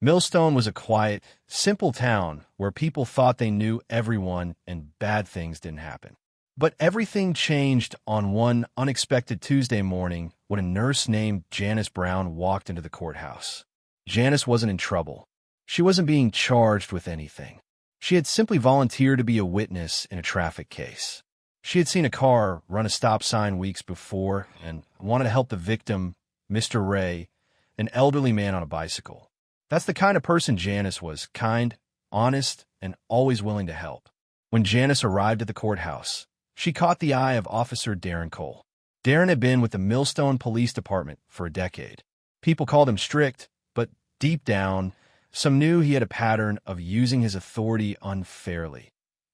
Millstone was a quiet, simple town where people thought they knew everyone and bad things didn't happen. But everything changed on one unexpected Tuesday morning when a nurse named Janice Brown walked into the courthouse. Janice wasn't in trouble. She wasn't being charged with anything. She had simply volunteered to be a witness in a traffic case. She had seen a car run a stop sign weeks before and wanted to help the victim, Mr. Ray, an elderly man on a bicycle. That's the kind of person Janice was, kind, honest, and always willing to help. When Janice arrived at the courthouse, she caught the eye of Officer Darren Cole. Darren had been with the Millstone Police Department for a decade. People called him strict, but deep down, some knew he had a pattern of using his authority unfairly,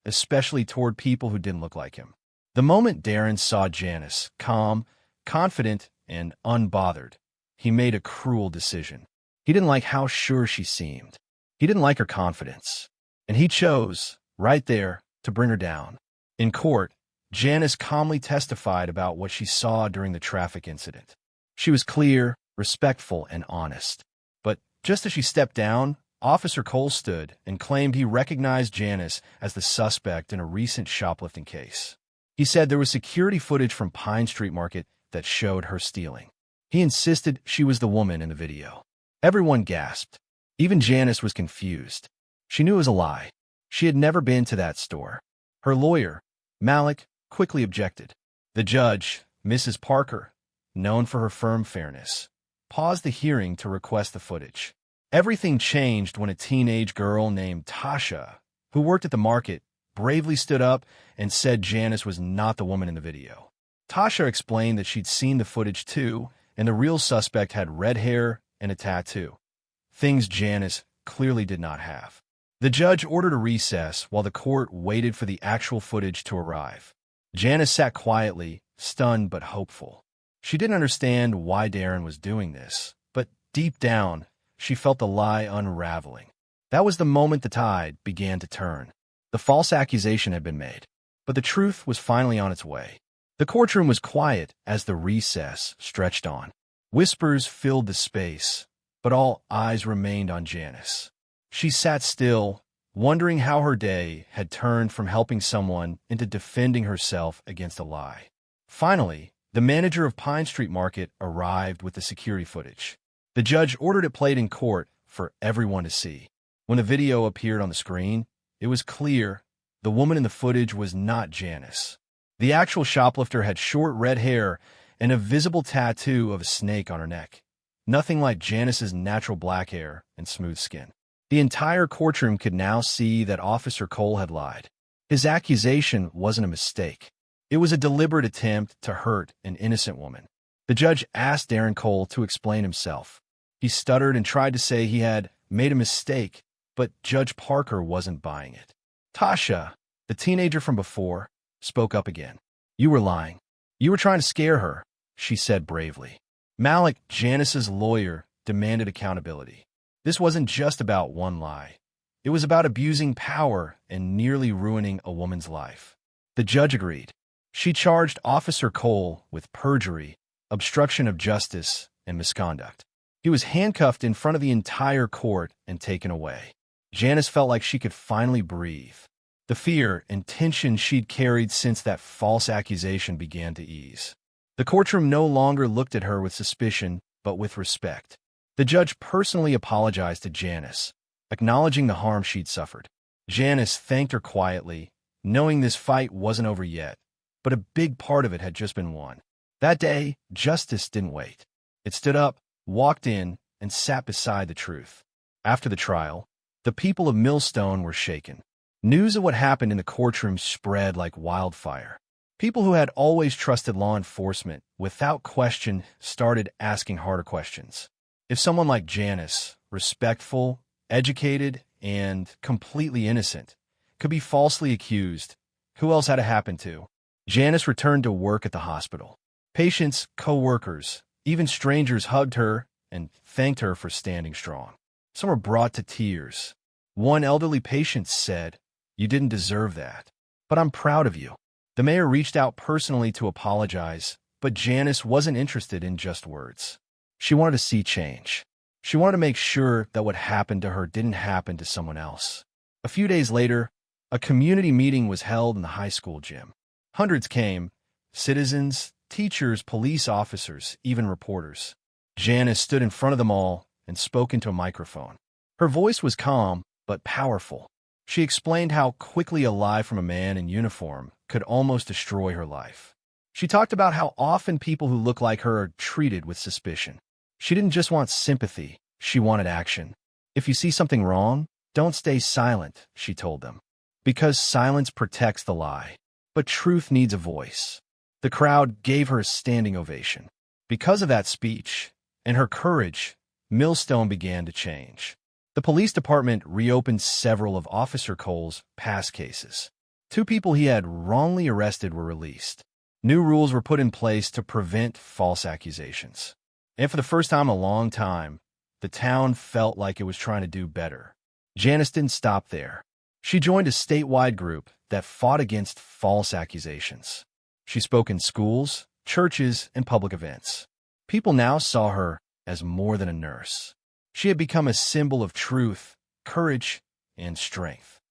especially toward people who didn't look like him. The moment Darren saw Janice, calm, confident, and unbothered, he made a cruel decision. He didn't like how sure she seemed. He didn't like her confidence. And he chose, right there, to bring her down. In court, Janice calmly testified about what she saw during the traffic incident. She was clear, respectful, and honest. But just as she stepped down, Officer Cole stood and claimed he recognized Janice as the suspect in a recent shoplifting case. He said there was security footage from Pine Street Market that showed her stealing. He insisted she was the woman in the video. Everyone gasped. Even Janice was confused. She knew it was a lie. She had never been to that store. Her lawyer, Malik, quickly objected. The judge, Mrs. Parker, known for her firm fairness, paused the hearing to request the footage. Everything changed when a teenage girl named Tasha, who worked at the market, bravely stood up and said Janice was not the woman in the video. Tasha explained that she'd seen the footage too, and the real suspect had red hair and a tattoo. Things Janice clearly did not have. The judge ordered a recess while the court waited for the actual footage to arrive. Janice sat quietly, stunned but hopeful. She didn't understand why Darren was doing this, but deep down, she felt the lie unraveling. That was the moment the tide began to turn. The false accusation had been made, but the truth was finally on its way. The courtroom was quiet as the recess stretched on. Whispers filled the space, but all eyes remained on Janice. She sat still, wondering how her day had turned from helping someone into defending herself against a lie. Finally, the manager of Pine Street Market arrived with the security footage. The judge ordered it played in court for everyone to see. When the video appeared on the screen, it was clear the woman in the footage was not Janice. The actual shoplifter had short red hair and a visible tattoo of a snake on her neck. Nothing like Janice's natural black hair and smooth skin. The entire courtroom could now see that Officer Cole had lied. His accusation wasn't a mistake. It was a deliberate attempt to hurt an innocent woman. The judge asked Darren Cole to explain himself. He stuttered and tried to say he had made a mistake, but Judge Parker wasn't buying it. Tasha, the teenager from before, spoke up again. You were lying. You were trying to scare her, she said bravely. Malik, Janice's lawyer, demanded accountability. This wasn't just about one lie. It was about abusing power and nearly ruining a woman's life. The judge agreed. She charged Officer Cole with perjury, obstruction of justice, and misconduct. He was handcuffed in front of the entire court and taken away. Janice felt like she could finally breathe. The fear and tension she'd carried since that false accusation began to ease. The courtroom no longer looked at her with suspicion, but with respect. The judge personally apologized to Janice, acknowledging the harm she'd suffered. Janice thanked her quietly, knowing this fight wasn't over yet, but a big part of it had just been won. That day, justice didn't wait. It stood up, walked in, and sat beside the truth. After the trial, the people of Millstone were shaken. News of what happened in the courtroom spread like wildfire. People who had always trusted law enforcement, without question, started asking harder questions. If someone like Janice, respectful, educated, and completely innocent, could be falsely accused, who else had it happen to? Janice returned to work at the hospital. Patients, co-workers, even strangers hugged her and thanked her for standing strong. Some were brought to tears. One elderly patient said, "You didn't deserve that, but I'm proud of you." The mayor reached out personally to apologize, but Janice wasn't interested in just words. She wanted to see change. She wanted to make sure that what happened to her didn't happen to someone else. A few days later, a community meeting was held in the high school gym. Hundreds came: citizens, teachers, police officers, even reporters. Janice stood in front of them all and spoke into a microphone. Her voice was calm but powerful. She explained how quickly a lie from a man in uniform could almost destroy her life. She talked about how often people who look like her are treated with suspicion. She didn't just want sympathy, she wanted action. If you see something wrong, don't stay silent, she told them. Because silence protects the lie. But truth needs a voice. The crowd gave her a standing ovation. Because of that speech and her courage, Millstone began to change. The police department reopened several of Officer Cole's past cases. 2 people he had wrongly arrested were released. New rules were put in place to prevent false accusations. And for the first time in a long time, the town felt like it was trying to do better. Janice didn't stop there. She joined a statewide group that fought against false accusations. She spoke in schools, churches, and public events. People now saw her as more than a nurse. She had become a symbol of truth, courage, and strength.